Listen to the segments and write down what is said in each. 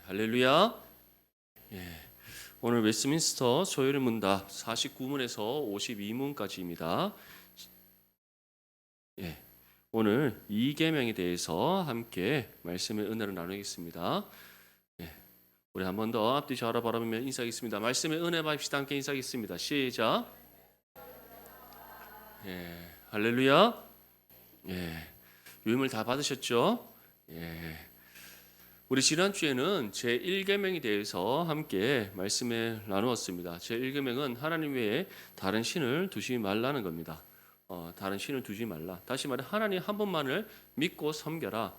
할렐루야. 예, 오늘 웨스트민스터 소요리 문답 49문에서 52문까지입니다. 예, 오늘 이 계명에 대해서 함께 말씀의 은혜를 나누겠습니다. 예, 우리 한 번 더 앞뒤 좌우로 바라보며 인사하겠습니다. 말씀의 은혜 받읍시다. 함께 인사하겠습니다. 시작. 할렐루야. 유임을 다 받으셨죠? 우리 지난주에는 제1계명에 대해서 함께 말씀을 나누었습니다. 제1계명은 하나님 외에 다른 신을 두지 말라는 겁니다. 다른 신을 두지 말라. 다시 말해 하나님 한 분만을 믿고 섬겨라.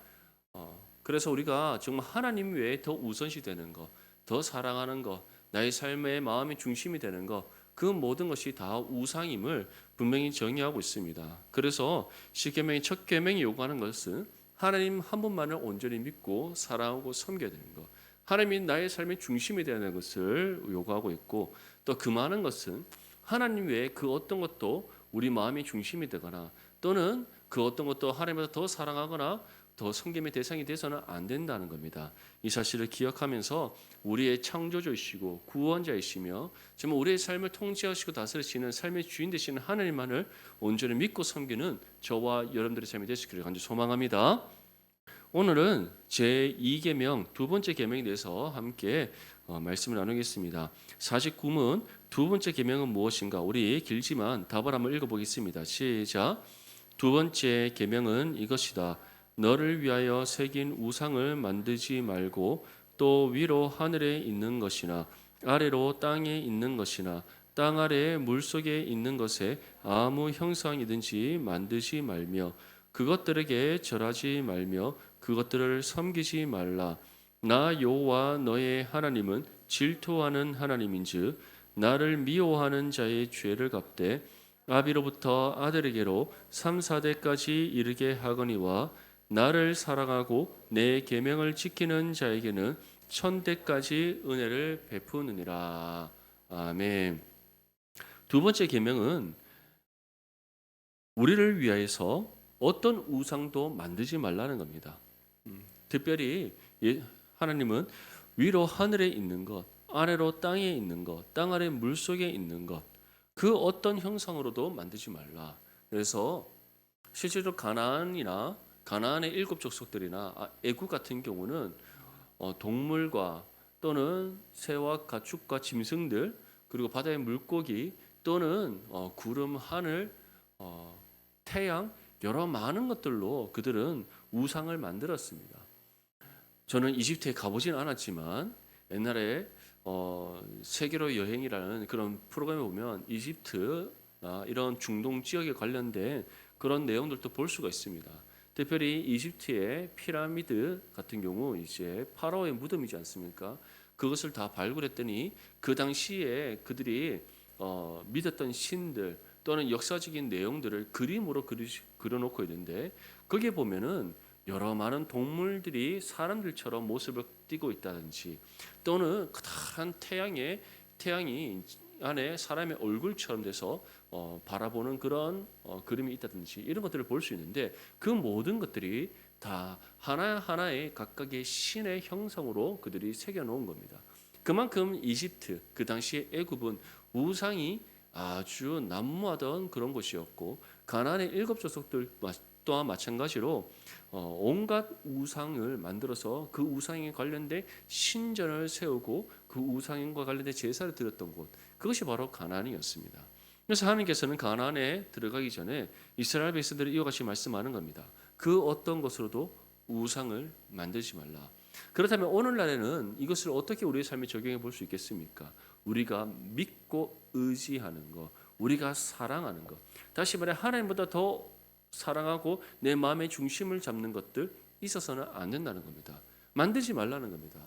그래서 우리가 정말 하나님 외에 더 우선시 되는 것, 더 사랑하는 것, 나의 삶의 마음의 중심이 되는 것, 그 모든 것이 다 우상임을 분명히 정의하고 있습니다. 그래서 10계명의 첫 계명이 요구하는 것은 하나님 한 분만을 온전히 믿고 사랑하고 섬겨야 되는 것, 하나님이 나의 삶의 중심이 되는 것을 요구하고 있고, 또 그 많은 것은 하나님 외에 그 어떤 것도 우리 마음의 중심이 되거나 또는 그 어떤 것도 하나님보다 더 사랑하거나 더 섬김의 대상이 돼서는 안 된다는 겁니다. 이 사실을 기억하면서 우리의 창조주이시고 구원자이시며 정말 우리의 삶을 통치하시고 다스리시는 삶의 주인 되시는 하나님만을 온전히 믿고 섬기는 저와 여러분들의 삶이 되시기를 간절히 소망합니다. 오늘은 제2계명 두 번째 계명에 대해서 함께 말씀을 나누겠습니다. 49문 두 번째 계명은 무엇인가? 우리 길지만 답을 한번 읽어보겠습니다. 시작. 두 번째 계명은 이것이다. 너를 위하여 새긴 우상을 만들지 말고 또 위로 하늘에 있는 것이나 아래로 땅에 있는 것이나 땅 아래 물속에 있는 것에 아무 형상이든지 만들지 말며 그것들에게 절하지 말며 그것들을 섬기지 말라. 나 여호와 너의 하나님은 질투하는 하나님인즉 나를 미워하는 자의 죄를 갚되 아비로부터 아들에게로 3, 4대까지 이르게 하거니와 나를 사랑하고 내 계명을 지키는 자에게는 1000대까지 은혜를 베푸느니라. 아멘. 두 번째 계명은 우리를 위하여서 어떤 우상도 만들지 말라는 겁니다. 특별히 하나님은 위로 하늘에 있는 것, 아래로 땅에 있는 것, 땅 아래 물속에 있는 것, 그 어떤 형상으로도 만들지 말라. 그래서 실제로 가나안의 7 족속들이나 애굽 같은 경우는 동물과 또는 새와 가축과 짐승들 그리고 바다의 물고기 또는 구름, 하늘, 태양 여러 많은 것들로 그들은 우상을 만들었습니다. 저는 이집트에 가보진 않았지만 옛날에 세계로 여행이라는 그런 프로그램에 보면 이집트나 이런 중동 지역에 관련된 그런 내용들도 볼 수가 있습니다. 특별히 이집트의 피라미드 같은 경우 이제 파라오의 무덤이지 않습니까? 그것을 다 발굴했더니 그 당시에 그들이 믿었던 신들 또는 역사적인 내용들을 그림으로 그려놓고 있는데 거기에 보면은 여러 많은 동물들이 사람들처럼 모습을 띠고 있다든지 또는 커다란 태양이 안에 사람의 얼굴처럼 돼서 바라보는 그런 그림이 있다든지 이런 것들을 볼 수 있는데 그 모든 것들이 다 하나하나의 각각의 신의 형상으로 그들이 새겨놓은 겁니다. 그만큼 이집트 그 당시의 애굽은 우상이 아주 난무하던 그런 곳이었고 가나안의 7 족속들 또한 마찬가지로 온갖 우상을 만들어서 그 우상에 관련된 신전을 세우고 그 우상과 관련된 제사를 드렸던 곳 그것이 바로 가나안이었습니다. 그래서 하나님께서는 가나안에 들어가기 전에 이스라엘 백성들을 이와 같이 말씀하는 겁니다. 그 어떤 것으로도 우상을 만들지 말라. 그렇다면 오늘날에는 이것을 어떻게 우리의 삶에 적용해 볼 수 있겠습니까? 우리가 믿고 의지하는 것, 우리가 사랑하는 것, 다시 말해 하나님보다 더 사랑하고 내 마음의 중심을 잡는 것들 있어서는 안 된다는 겁니다. 만들지 말라는 겁니다.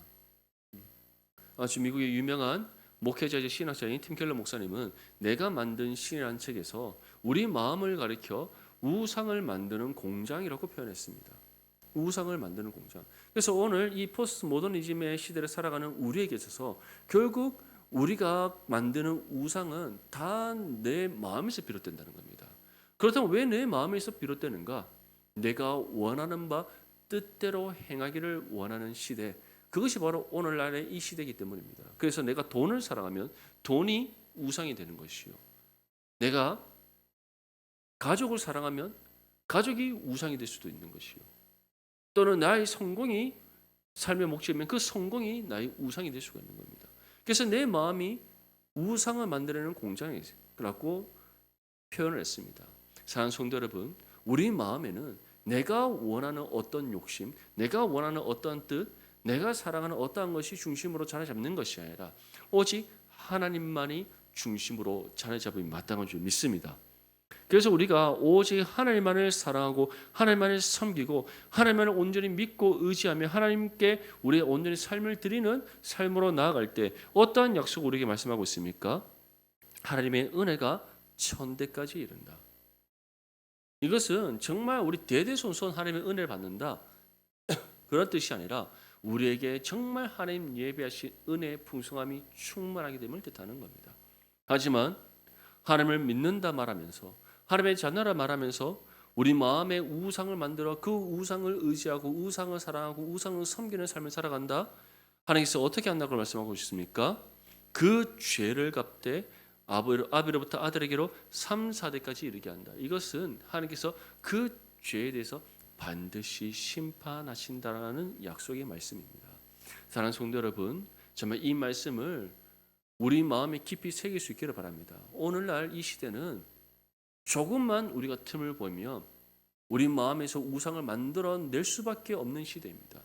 지금 미국의 유명한 목회자이자 신학자인 팀 켈러 목사님은 내가 만든 신이라는 책에서 우리 마음을 가리켜 우상을 만드는 공장이라고 표현했습니다. 우상을 만드는 공장. 그래서 오늘 이 포스트 모더니즘의 시대를 살아가는 우리에게 있어서 결국 우리가 만드는 우상은 다 내 마음에서 비롯된다는 겁니다. 그렇다면 왜 내 마음에서 비롯되는가? 내가 원하는 바 뜻대로 행하기를 원하는 시대, 그것이 바로 오늘날의 이 시대이기 때문입니다. 그래서 내가 돈을 사랑하면 돈이 우상이 되는 것이요. 내가 가족을 사랑하면 가족이 우상이 될 수도 있는 것이요. 또는 나의 성공이 삶의 목적이면 그 성공이 나의 우상이 될 수가 있는 겁니다. 그래서 내 마음이 우상을 만들어내는 공장이라고 표현을 했습니다. 사랑하는 성도 여러분, 우리 마음에는 내가 원하는 어떤 욕심, 내가 원하는 어떤 뜻, 내가 사랑하는 어떠한 것이 중심으로 자리 잡는 것이 아니라 오직 하나님만이 중심으로 자리 잡음이 마땅한 줄 믿습니다. 그래서 우리가 오직 하나님만을 사랑하고 하나님만을 섬기고 하나님만을 온전히 믿고 의지하며 하나님께 우리의 온전히 삶을 드리는 삶으로 나아갈 때 어떠한 약속을 우리에게 말씀하고 있습니까? 하나님의 은혜가 천대까지 이른다. 이것은 정말 우리 대대손손 하나님의 은혜를 받는다 그런 뜻이 아니라 우리에게 정말 하나님 예배하신 은혜의 풍성함이 충만하게 됨을 뜻하는 겁니다. 하지만 하나님을 믿는다 말하면서 하나님의 자녀라 말하면서 우리 마음에 우상을 만들어 그 우상을 의지하고 우상을 사랑하고 우상을 섬기는 삶을 살아간다. 하나님께서 어떻게 한다고 말씀하고 있습니까? 그 죄를 갚되 아비로부터 아들에게로 3, 4대까지 이르게 한다. 이것은 하나님께서 그 죄에 대해서 반드시 심판하신다라는 약속의 말씀입니다. 사랑하는 성도 여러분, 정말 이 말씀을 우리 마음에 깊이 새길 수 있기를 바랍니다. 오늘날 이 시대는 조금만 우리가 틈을 보면 우리 마음에서 우상을 만들어낼 수밖에 없는 시대입니다.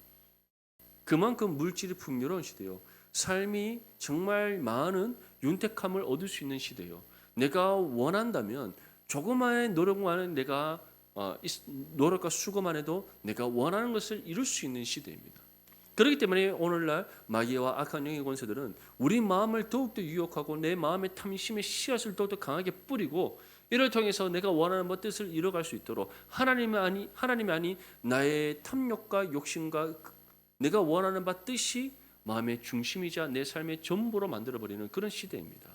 그만큼 물질이 풍요로운 시대요. 삶이 정말 많은 윤택함을 얻을 수 있는 시대요. 내가 원한다면 조그마한 노력만은 내가 노력과 수고만 해도 내가 원하는 것을 이룰 수 있는 시대입니다. 그렇기 때문에 오늘날 마귀와 악한 영의 권세들은 우리 마음을 더욱더 유혹하고 내 마음의 탐심의 씨앗을 더욱더 강하게 뿌리고 이를 통해서 내가 원하는 뜻을 이뤄갈 수 있도록 하나님이 아닌 나의 탐욕과 욕심과 내가 원하는 바 뜻이 마음의 중심이자 내 삶의 전부로 만들어버리는 그런 시대입니다.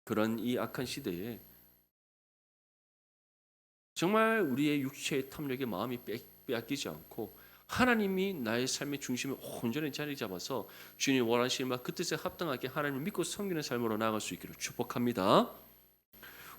그런 이 악한 시대에 정말 우리의 육체의 탐욕의 마음이 빼앗기지 않고 하나님이 나의 삶의 중심에 온전히 자리 잡아서 주님 원하시는 바 그 뜻에 합당하게 하나님을 믿고 섬기는 삶으로 나아갈 수 있기를 축복합니다.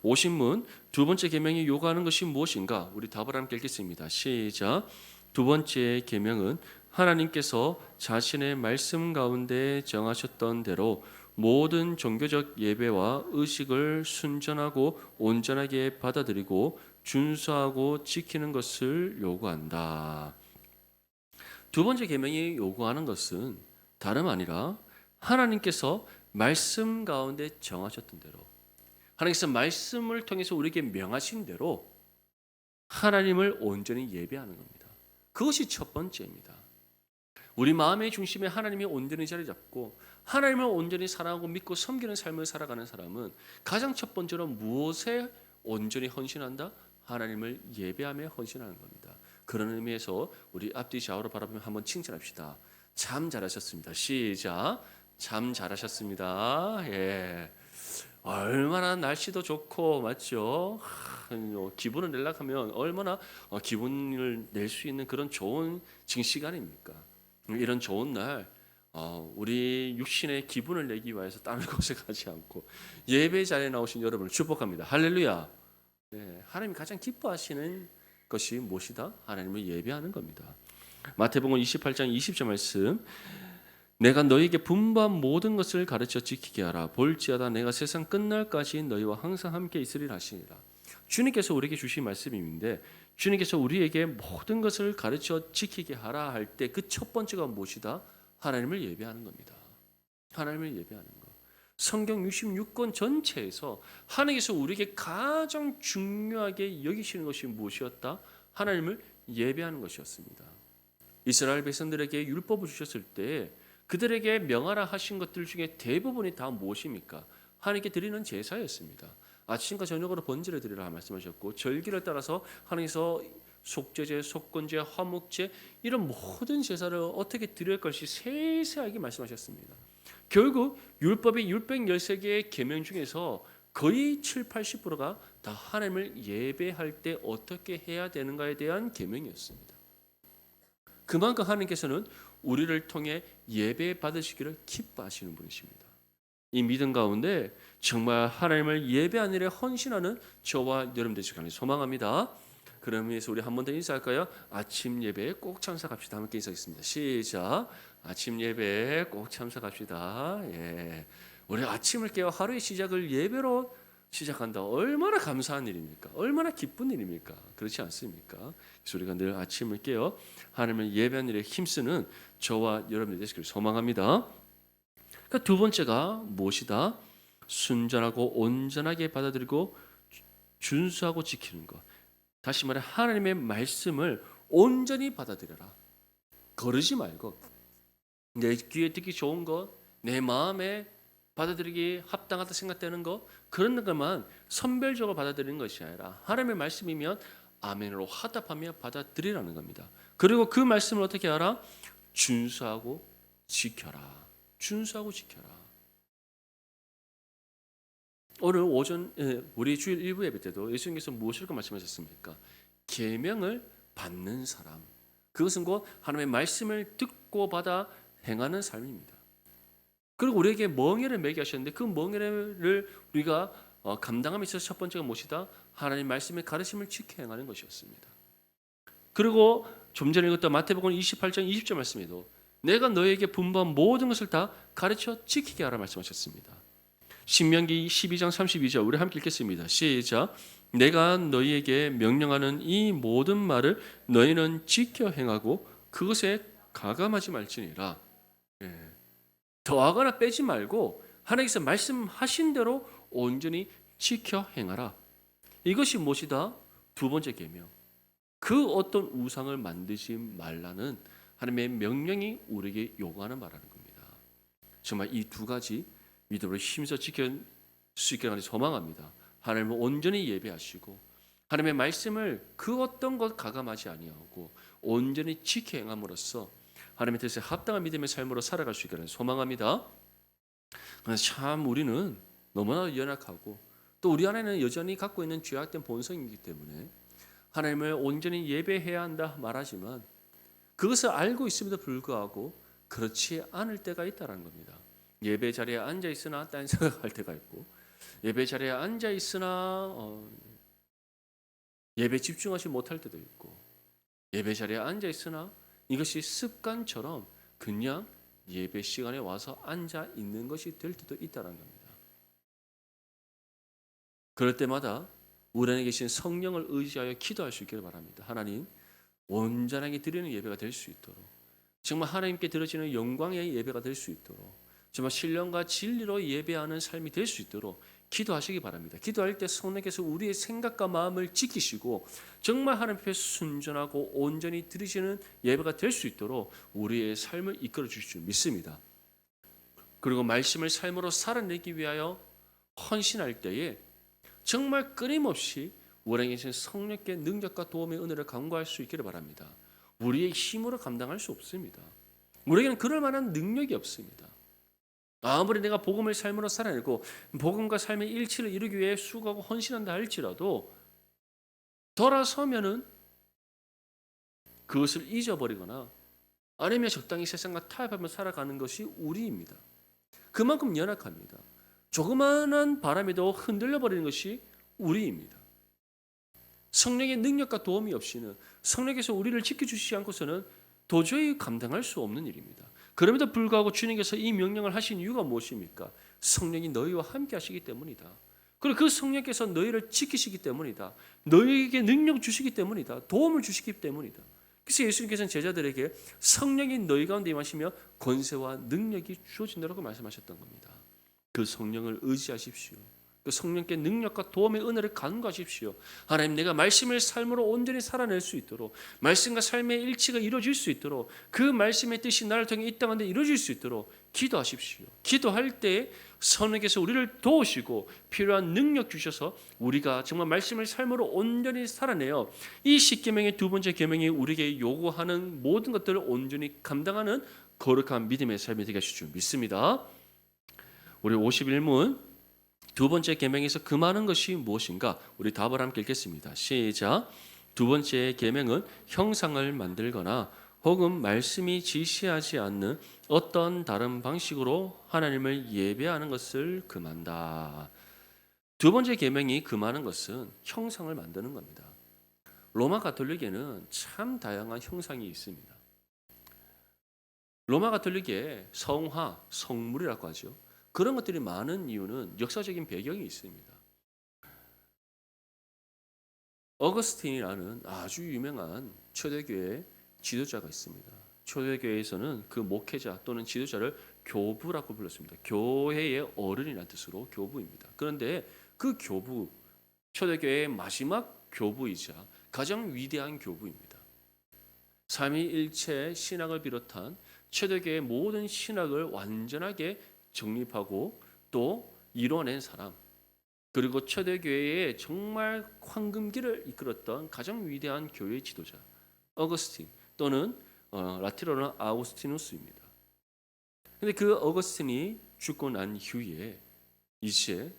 오신문 두 번째 계명이 요구하는 것이 무엇인가? 우리 답을 함께 읽겠습니다. 시작. 두 번째 계명은 하나님께서 자신의 말씀 가운데 정하셨던 대로 모든 종교적 예배와 의식을 순전하고 온전하게 받아들이고 준수하고 지키는 것을 요구한다. 두 번째 계명이 요구하는 것은 다름 아니라 하나님께서 말씀 가운데 정하셨던 대로 하나님께서 말씀을 통해서 우리에게 명하신 대로 하나님을 온전히 예배하는 겁니다. 그것이 첫 번째입니다. 우리 마음의 중심에 하나님이 온전히 자리 잡고 하나님을 온전히 사랑하고 믿고 섬기는 삶을 살아가는 사람은 가장 첫 번째로 무엇에 온전히 헌신한다? 하나님을 예배하며 헌신하는 겁니다. 그런 의미에서 우리 앞뒤 좌우로 바라보며 한번 칭찬합시다. 참 잘하셨습니다. 시작. 참 잘하셨습니다. 예. 얼마나 날씨도 좋고 맞죠? 기분을 내려고 하면 얼마나 기분을 낼 수 있는 그런 좋은 지금 시간입니까? 이런 좋은 날 우리 육신의 기분을 내기 위해서 다른 곳에 가지 않고 예배 자리에 나오신 여러분을 축복합니다. 할렐루야. 네, 하나님이 가장 기뻐하시는 것이 무엇이다? 하나님을 예배하는 겁니다. 마태복음 28장 20절 말씀. 내가 너희에게 분부한 모든 것을 가르쳐 지키게 하라. 볼지어다 내가 세상 끝날까지 너희와 항상 함께 있으리라 하시니라. 주님께서 우리에게 주신 말씀인데 주님께서 우리에게 모든 것을 가르쳐 지키게 하라 할 때 그 첫 번째가 무엇이다? 하나님을 예배하는 겁니다. 하나님을 예배하는 것. 성경 66권 전체에서 하나님께서 우리에게 가장 중요하게 여기시는 것이 무엇이었다? 하나님을 예배하는 것이었습니다. 이스라엘 백성들에게 율법을 주셨을 때 그들에게 명하라 하신 것들 중에 대부분이 다 무엇입니까? 하나님께 드리는 제사였습니다. 아침과 저녁으로 번제를 드리라 말씀하셨고 절기를 따라서 하나님께서 속죄제, 속건제, 화목제 이런 모든 제사를 어떻게 드릴 것이 세세하게 말씀하셨습니다. 결국 율법의 613개의 계명 중에서 거의 7, 80%가 다 하나님을 예배할 때 어떻게 해야 되는가에 대한 계명이었습니다. 그만큼 하나님께서는 우리를 통해 예배 받으시기를 기뻐하시는 분이십니다. 이 믿음 가운데 정말 하나님을 예배하는 일에 헌신하는 저와 여러분 되시길 간절히 소망합니다. 그럼 위해서 우리 한 번 더 인사할까요? 아침 예배에 꼭 참석합시다. 함께 인사하겠습니다. 시작. 아침 예배에 꼭 참석합시다. 예. 우리 아침을 깨워 하루의 시작을 예배로 시작한다. 얼마나 감사한 일입니까? 얼마나 기쁜 일입니까? 그렇지 않습니까? 그래서 우리가 늘 아침을 깨워 하나님을 예배하는 일에 힘쓰는 저와 여러분들 되시기를 소망합니다. 그러니까 두 번째가 무엇이다? 순전하고 온전하게 받아들이고 준수하고 지키는 것. 다시 말해 하나님의 말씀을 온전히 받아들여라. 거르지 말고 내 귀에 듣기 좋은 것, 내 마음에 받아들이기 합당하다 생각되는 것, 그런 것만 선별적으로 받아들이는 것이 아니라 하나님의 말씀이면 아멘으로 화답하며 받아들이라는 겁니다. 그리고 그 말씀을 어떻게 하라? 준수하고 지켜라. 준수하고 지켜라. 오늘 오전 우리 주일 일부 예배 때도 예수님께서 무엇을 말씀하셨습니까? 계명을 받는 사람. 그것은 곧 하나님의 말씀을 듣고 받아 행하는 삶입니다. 그리고 우리에게 멍에를 매게 하셨는데 그 멍에를 우리가 감당함에 있어서 첫 번째가 무엇이다? 하나님 말씀의 가르침을 지켜 행하는 것이었습니다. 그리고 좀 전에 읽었던 마태복음 28장 20절 말씀에도 내가 너에게 분부한 모든 것을 다 가르쳐 지키게 하라 말씀하셨습니다. 신명기 12장 32절 우리 함께 읽겠습니다. 시작. 내가 너희에게 명령하는 이 모든 말을 너희는 지켜 행하고 그것에 가감하지 말지니라. 예. 더하거나 빼지 말고 하나님께서 말씀하신 대로 온전히 지켜 행하라. 이것이 무엇이다? 두 번째 계명. 그 어떤 우상을 만드지 말라는 하나님의 명령이 우리에게 요구하는 바라는 겁니다. 정말 이 두 가지 믿음으로 힘써 지킬 수 있게 하는 소망합니다. 하나님을 온전히 예배하시고 하나님의 말씀을 그 어떤 것 가감하지 아니하고 온전히 지켜 행함으로써 하나님의 뜻에 합당한 믿음의 삶으로 살아갈 수 있기를 소망합니다. 참 우리는 너무나 연약하고 또 우리 안에는 여전히 갖고 있는 죄악된 본성이기 때문에 하나님을 온전히 예배해야 한다 말하지만 그것을 알고 있음에도 불구하고 그렇지 않을 때가 있다는 겁니다. 예배 자리에 앉아 있으나 딴 생각할 때가 있고 예배 자리에 앉아 있으나 예배 집중하지 못할 때도 있고 예배 자리에 앉아 있으나 이것이 습관처럼 그냥 예배 시간에 와서 앉아 있는 것이 될 때도 있다는 겁니다. 그럴 때마다 우리 안에 계신 성령을 의지하여 기도할 수 있기를 바랍니다. 하나님, 온전하게 드리는 예배가 될 수 있도록 정말 하나님께 드려지는 영광의 예배가 될 수 있도록 정말 신령과 진리로 예배하는 삶이 될 수 있도록 기도하시기 바랍니다. 기도할 때 성령께서 우리의 생각과 마음을 지키시고 정말 하나님 앞에 순전하고 온전히 드리시는 예배가 될 수 있도록 우리의 삶을 이끌어 주실 줄 믿습니다. 그리고 말씀을 삶으로 살아내기 위하여 헌신할 때에 정말 끊임없이 우리에게 계신 성령께 능력과 도움의 은혜를 간구할 수 있기를 바랍니다. 우리의 힘으로 감당할 수 없습니다. 우리에게는 그럴 만한 능력이 없습니다. 아무리 내가 복음을 삶으로 살아내고 복음과 삶의 일치를 이루기 위해 수고하고 헌신한다 할지라도 돌아서면은 그것을 잊어버리거나 아니면 적당히 세상과 타협하며 살아가는 것이 우리입니다. 그만큼 연약합니다. 조그마한 바람에도 흔들려 버리는 것이 우리입니다. 성령의 능력과 도움이 없이는 성령께서 우리를 지켜주시지 않고서는 도저히 감당할 수 없는 일입니다. 그럼에도 불구하고 주님께서 이 명령을 하신 이유가 무엇입니까? 성령이 너희와 함께 하시기 때문이다. 그리고 그 성령께서 너희를 지키시기 때문이다. 너희에게 능력 주시기 때문이다. 도움을 주시기 때문이다. 그래서 예수님께서는 제자들에게 성령이 너희 가운데 임하시며 권세와 능력이 주어진다고 말씀하셨던 겁니다. 그 성령을 의지하십시오. 그 성령께 능력과 도움의 은혜를 간구하십시오. 하나님, 내가 말씀을 삶으로 온전히 살아낼 수 있도록 말씀과 삶의 일치가 이루어질 수 있도록 그 말씀의 뜻이 나를 통해 이 땅 데 이루어질 수 있도록 기도하십시오. 기도할 때 성령께서 우리를 도우시고 필요한 능력 주셔서 우리가 정말 말씀을 삶으로 온전히 살아내어 이 십계명의 두 번째 계명이 우리에게 요구하는 모든 것들을 온전히 감당하는 거룩한 믿음의 삶이 되게 하실 줄 믿습니다. 우리 51문 두 번째 계명에서 금하는 것이 무엇인가? 우리 답을 함께 읽겠습니다. 시작. 두 번째 계명은 형상을 만들거나 혹은 말씀이 지시하지 않는 어떤 다른 방식으로 하나님을 예배하는 것을 금한다. 두 번째 계명이 금하는 것은 형상을 만드는 겁니다. 로마 가톨릭에는 참 다양한 형상이 있습니다. 로마 가톨릭의 성화, 성물이라고 하죠. 그런 것들이 많은 이유는 역사적인 배경이 있습니다. 어거스틴이라는 아주 유명한 초대교회 지도자가 있습니다. 초대교회에서는 그 목회자 또는 지도자를 교부라고 불렀습니다. 교회의 어른이라는 뜻으로 교부입니다. 그런데 그 교부, 초대교회의 마지막 교부이자 가장 위대한 교부입니다. 삼위일체 신학을 비롯한 초대교회의 모든 신학을 완전하게 정립하고 또 이뤄낸 사람, 그리고 초대교회의 정말 황금기를 이끌었던 가장 위대한 교회 지도자 어거스틴 또는 라틴어로는 아우구스티누스입니다. 근데 그 어거스틴이 죽고 난 후에 이제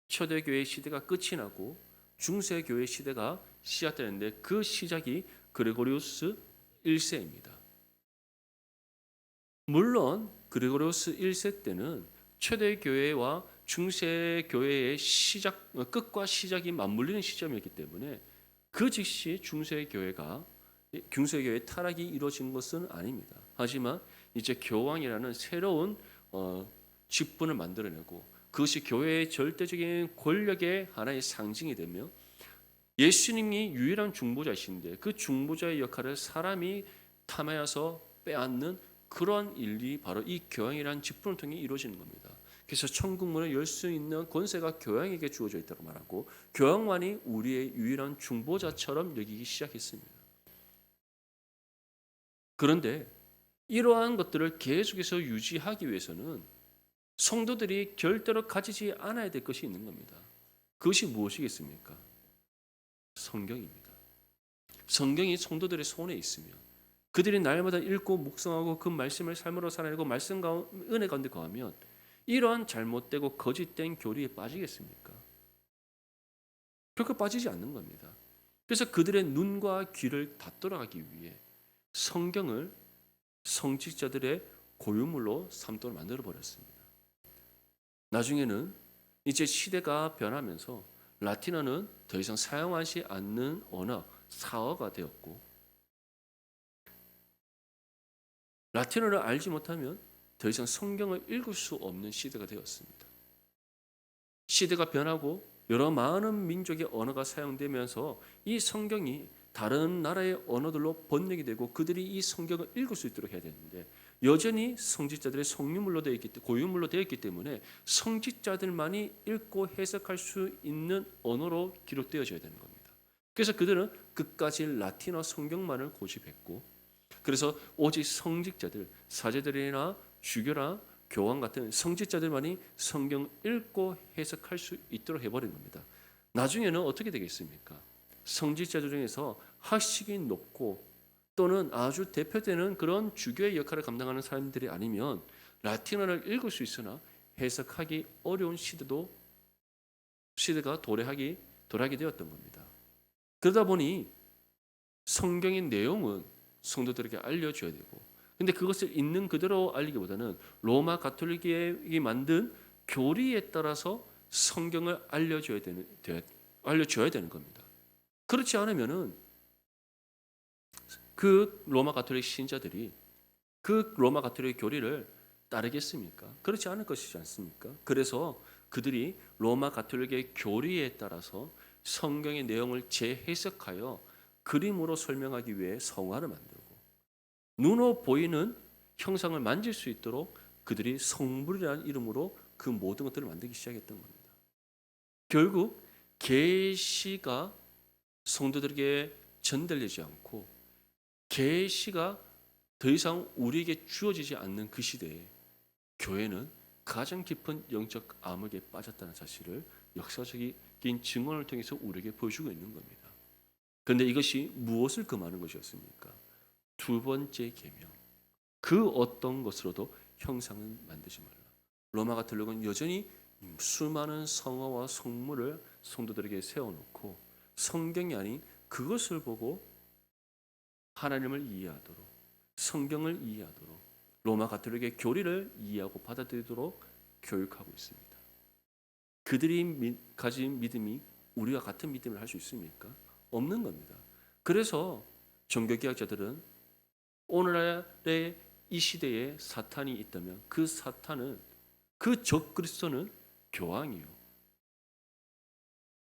초대교회 시대가 끝이 나고 중세교회 시대가 시작되는데 그 시작이 그레고리우스 1세입니다. 물론 그레고리우스 1세 때는 초대교회와 중세교회의 끝과 시작이 맞물리는 시점이었기 때문에 그 즉시 중세교회의 타락이 이루어진 것은 아닙니다. 하지만 이제 교황이라는 새로운 직분을 만들어내고 그것이 교회의 절대적인 권력의 하나의 상징이 되며 예수님이 유일한 중보자이신데 그 중보자의 역할을 사람이 탐하여서 빼앗는 그런 일이 바로 이 교황이라는 직분을 통해 이루어지는 겁니다. 그래서 천국문을 열 수 있는 권세가 교황에게 주어져 있다고 말하고 교황만이 우리의 유일한 중보자처럼 여기기 시작했습니다. 그런데 이러한 것들을 계속해서 유지하기 위해서는 성도들이 절대로 가지지 않아야 될 것이 있는 겁니다. 그것이 무엇이겠습니까? 성경입니다. 성경이 성도들의 손에 있으면 그들이 날마다 읽고 묵상하고 그 말씀을 삶으로 살아내고 은혜 가운데 거하면 이러한 잘못되고 거짓된 교리에 빠지겠습니까? 결코 빠지지 않는 겁니다. 그래서 그들의 눈과 귀를 닫도록 하기 위해 성경을 성직자들의 고유물로 삼도록 만들어 버렸습니다. 나중에는 이제 시대가 변하면서 라틴어는 더 이상 사용하지 않는 언어, 사어가 되었고 라틴어를 알지 못하면 더 이상 성경을 읽을 수 없는 시대가 되었습니다. 시대가 변하고 여러 많은 민족의 언어가 사용되면서 이 성경이 다른 나라의 언어들로 번역이 되고 그들이 이 성경을 읽을 수 있도록 해야 되는데 여전히 성직자들의 고유물로 되어 있기 때문에 성직자들만이 읽고 해석할 수 있는 언어로 기록되어져야 되는 겁니다. 그래서 그들은 끝까지 라틴어 성경만을 고집했고 그래서 오직 성직자들, 사제들이나 주교나 교황 같은 성직자들만이 성경 읽고 해석할 수 있도록 해버린 겁니다. 나중에는 어떻게 되겠습니까? 성직자들 중에서 학식이 높고 또는 아주 대표되는 그런 주교의 역할을 감당하는 사람들이 아니면 라틴어를 읽을 수 있으나 해석하기 어려운 시대가 도래하게 되었던 겁니다. 그러다 보니 성경의 내용은 성도들에게 알려줘야 되고 근데 그것을 있는 그대로 알리기보다는 로마 가톨릭이 만든 교리에 따라서 성경을 알려줘야 되는 겁니다. 그렇지 않으면은 그 로마 가톨릭 신자들이 그 로마 가톨릭 교리를 따르겠습니까? 그렇지 않을 것이지 않습니까? 그래서 그들이 로마 가톨릭의 교리에 따라서 성경의 내용을 재해석하여 그림으로 설명하기 위해 성화를 만들고 눈으로 보이는 형상을 만질 수 있도록 그들이 성물이라는 이름으로 그 모든 것들을 만들기 시작했던 겁니다. 결국 계시가 성도들에게 전달되지 않고 계시가 더 이상 우리에게 주어지지 않는 그 시대에 교회는 가장 깊은 영적 암흑에 빠졌다는 사실을 역사적인 증언을 통해서 우리에게 보여주고 있는 겁니다. 그런데 이것이 무엇을 금하는 것이었습니까? 두 번째 계명. 그 어떤 것으로도 형상을 만들지 말라. 로마 가톨릭은 여전히 수많은 성어와 성물을 성도들에게 세워놓고 성경이 아닌 그것을 보고 하나님을 이해하도록 성경을 이해하도록, 로마 가톨릭의 교리를 이해하고 받아들이도록 교육하고 있습니다. 그들이 가진 믿음이 우리가 같은 믿음을 할 수 있습니까? 없는 겁니다. 그래서 종교개혁자들은 오늘날의 이 시대에 사탄이 있다면 그 사탄은, 그 적그리스도는 교황이요,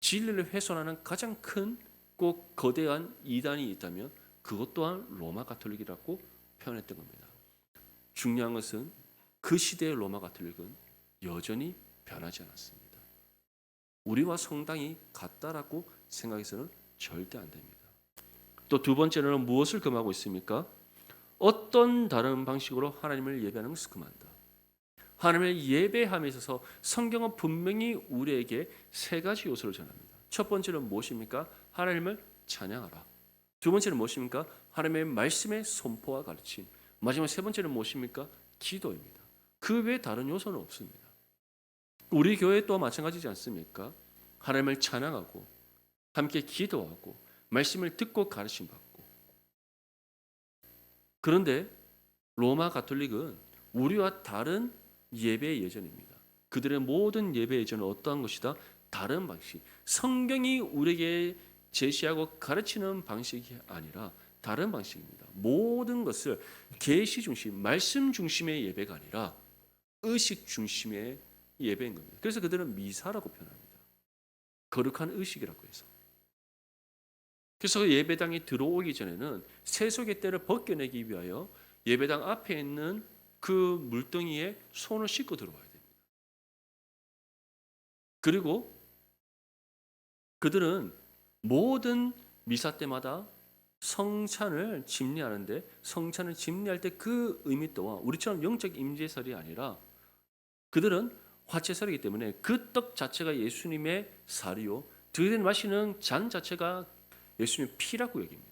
진리를 훼손하는 가장 큰 꼭 거대한 이단이 있다면 그것 또한 로마 가톨릭이라고 표현했던 겁니다. 중요한 것은 그 시대의 로마 가톨릭은 여전히 변하지 않았습니다. 우리와 성당이 같다라고 생각해서는 절대 안 됩니다. 또 두 번째로는 무엇을 금하고 있습니까? 어떤 다른 방식으로 하나님을 예배하는 것을 금한다. 하나님을 예배함에 있어서 성경은 분명히 우리에게 세 가지 요소를 전합니다. 첫 번째는 무엇입니까? 하나님을 찬양하라. 두 번째는 무엇입니까? 하나님의 말씀의 선포와 가르침. 마지막 세 번째는 무엇입니까? 기도입니다. 그 외에 다른 요소는 없습니다. 우리 교회 또 마찬가지지 않습니까? 하나님을 찬양하고 함께 기도하고 말씀을 듣고 가르침 받고. 그런데 로마 가톨릭은 우리와 다른 예배 예전입니다. 그들의 모든 예배 예전은 어떠한 것이다? 다른 방식. 성경이 우리에게 제시하고 가르치는 방식이 아니라 다른 방식입니다. 모든 것을 계시 중심, 말씀 중심의 예배가 아니라 의식 중심의 예배인 겁니다. 그래서 그들은 미사라고 표현합니다. 거룩한 의식이라고 해서. 그래서 예배당에 들어오기 전에는 세속의 때를 벗겨내기 위하여 예배당 앞에 있는 그 물덩이에 손을 씻고 들어와야 됩니다. 그리고 그들은 모든 미사 때마다 성찬을 집례하는데, 성찬을 집례할 때 그 의미 또한 우리처럼 영적 임재설이 아니라 그들은 화채설이기 때문에 그 떡 자체가 예수님의 살이요, 그들이 마시는 잔 자체가 예수님의 피라고 여깁니다.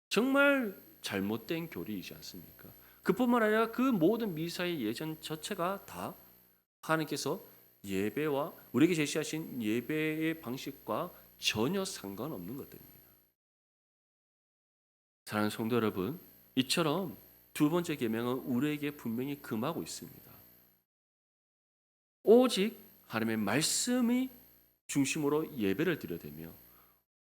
정말 잘못된 교리이지 않습니까? 그뿐만 아니라 그 모든 미사의 예전 자체가 다 하나님께서 예배와 우리에게 제시하신 예배의 방식과 전혀 상관없는 것들입니다. 사랑하는 성도 여러분, 이처럼 두 번째 계명은 우리에게 분명히 금하고 있습니다. 오직 하나님의 말씀이 중심으로 예배를 드려야 되며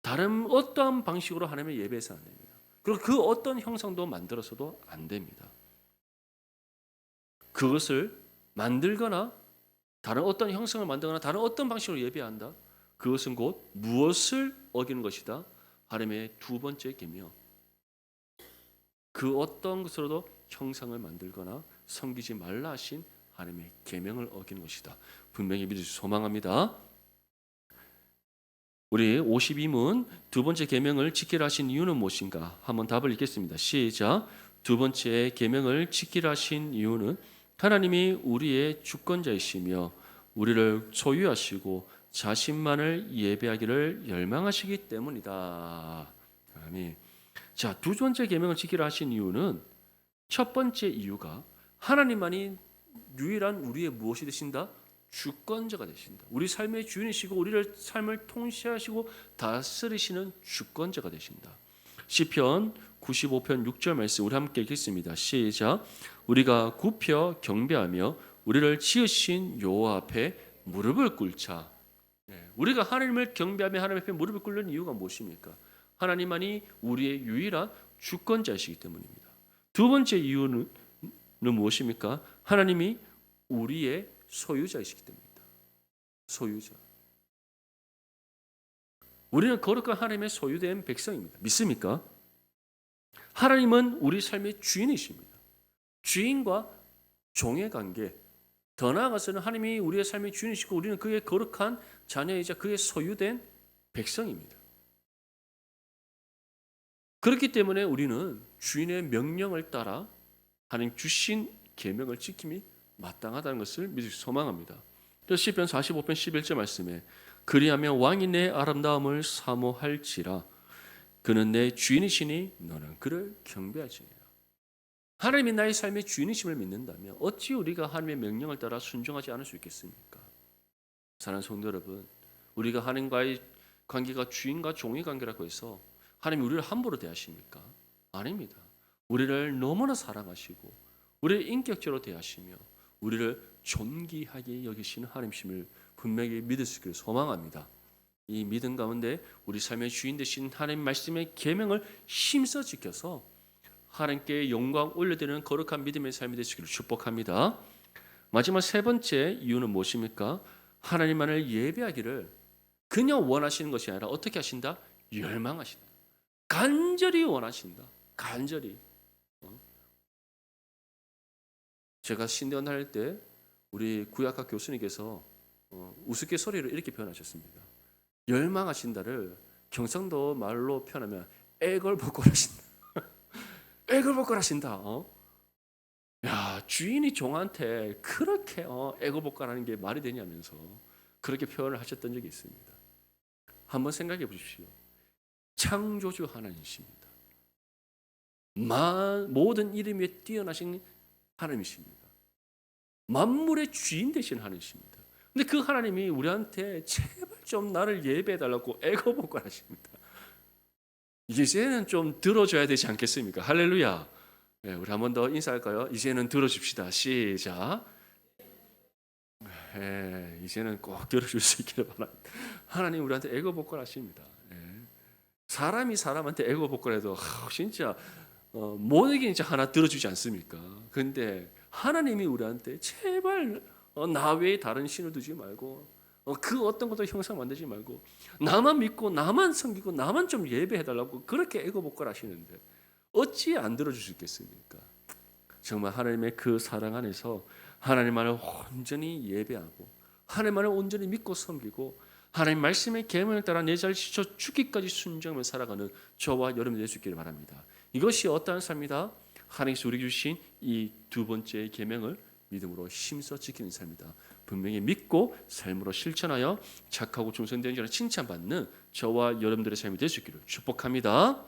다른 어떠한 방식으로 하나님의 예배해서 안 됩니다. 그리고 그 어떤 형상도 만들어서도 안 됩니다. 그것을 만들거나 다른 어떤 형상을 만들거나 다른 어떤 방식으로 예배한다. 그것은 곧 무엇을 어기는 것이다. 하나님의 두 번째 계명. 그 어떤 것으로도 형상을 만들거나 섬기지 말라 하신 하나님의 계명을 어기는 것이다. 분명히 믿을 수 소망합니다. 우리 52문 두 번째 계명을 지키라 하신 이유는 무엇인가? 한번 답을 읽겠습니다. 시작. 두 번째 계명을 지키라 하신 이유는 하나님이 우리의 주권자이시며 우리를 소유하시고 자신만을 예배하기를 열망하시기 때문이다. 아멘. 자, 두 번째 계명을 지키라 하신 이유는 첫 번째 이유가 하나님만이 유일한 우리의 무엇이 되신다? 주권자가 되신다. 우리 삶의 주인이시고 우리를 삶을 통치하시고 다스리시는 주권자가 되신다. 시편 95편 6절 말씀 우리 함께 읽겠습니다. 시작. 우리가 굽혀 경배하며 우리를 지으신 여호와 앞에 무릎을 꿇자. 우리가 하나님을 경배하며 하나님 앞에 무릎을 꿇는 이유가 무엇입니까? 하나님만이 우리의 유일한 주권자이시기 때문입니다. 두 번째 이유는 무엇입니까? 하나님이 우리의 소유자이시기 때문입니다. 소유자. 우리는 거룩한 하나님의 소유된 백성입니다. 믿습니까? 하나님은 우리 삶의 주인이십니다. 주인과 종의 관계, 더 나아가서는 하나님이 우리의 삶의 주인이시고 우리는 그의 거룩한 자녀이자 그의 소유된 백성입니다. 그렇기 때문에 우리는 주인의 명령을 따라 하나님 주신 계명을 지킴이 마땅하다는 것을 믿을 수 소망합니다. 시편 45편 11절 말씀에 그리하면 왕이 내 아름다움을 사모할지라 그는 내 주인이시니 너는 그를 경배하지니라. 하나님이 나의 삶의 주인이심을 믿는다면 어찌 우리가 하나님의 명령을 따라 순종하지 않을 수 있겠습니까? 사랑하는 성도 여러분, 우리가 하나님과의 관계가 주인과 종의 관계라고 해서 하나님이 우리를 함부로 대하십니까? 아닙니다. 우리를 너무나 사랑하시고 우리를 인격적으로 대하시며 우리를 존귀하게 여기시는 하나님심을 분명히 믿을 수 있기를 소망합니다. 이 믿음 가운데 우리 삶의 주인 되신 하나님 말씀의 계명을 힘써 지켜서 하나님께 영광 올려드리는 거룩한 믿음의 삶이 되시기를 축복합니다. 마지막 세 번째 이유는 무엇입니까? 하나님만을 예배하기를 그냥 원하시는 것이 아니라 어떻게 하신다? 열망하신다. 간절히 원하신다. 간절히. 제가 신대원 할 때 우리 구약학 교수님께서 우스갯소리로 이렇게 표현하셨습니다. 열망하신다를 경상도 말로 표현하면 애걸복걸하신다. 애걸복걸하신다. 야, 주인이 종한테 그렇게 애걸복걸하는 게 말이 되냐면서 그렇게 표현을 하셨던 적이 있습니다. 한번 생각해 보십시오. 창조주 하나님이십니다. 모든 이름 위에 뛰어나신 하나님이십니다. 만물의 주인 되신 하나님이십니다. 근데 그 하나님이 우리한테 제발 좀 나를 예배해달라고 애걸복걸하십니다. 이제는 좀 들어줘야 되지 않겠습니까? 할렐루야. 네, 우리 한 번 더 인사할까요? 이제는 들어줍시다. 시작. 네, 이제는 꼭 들어줄 수 있기를 바랍니다. 하나님 우리한테 애걸복걸하십니다. 네. 사람이 사람한테 애걸복걸해도 진짜 못 이기니까 하나 들어주지 않습니까? 근데 하나님이 우리한테 제발 나 외에 다른 신을 두지 말고 그 어떤 것도 형상 만들지 말고 나만 믿고 나만 섬기고 나만 좀 예배해달라고 그렇게 애걸복걸하시는데 어찌 안 들어줄 수 있겠습니까? 정말 하나님의 그 사랑 안에서 하나님만을 온전히 예배하고 하나님만을 온전히 믿고 섬기고 하나님 말씀의 계명을 따라 내 자를 지쳐 죽기까지 순종하며 살아가는 저와 여러분이 될 수 있기를 바랍니다. 이것이 어떠한 삶이다? 하나님께서 우리에게 주신 이 두 번째 계명을 믿음으로 힘써 지키는 삶이다. 분명히 믿고 삶으로 실천하여 착하고忠성된 자를 칭찬받는 저와 여러분들의 삶이 될 수 있기를 축복합니다.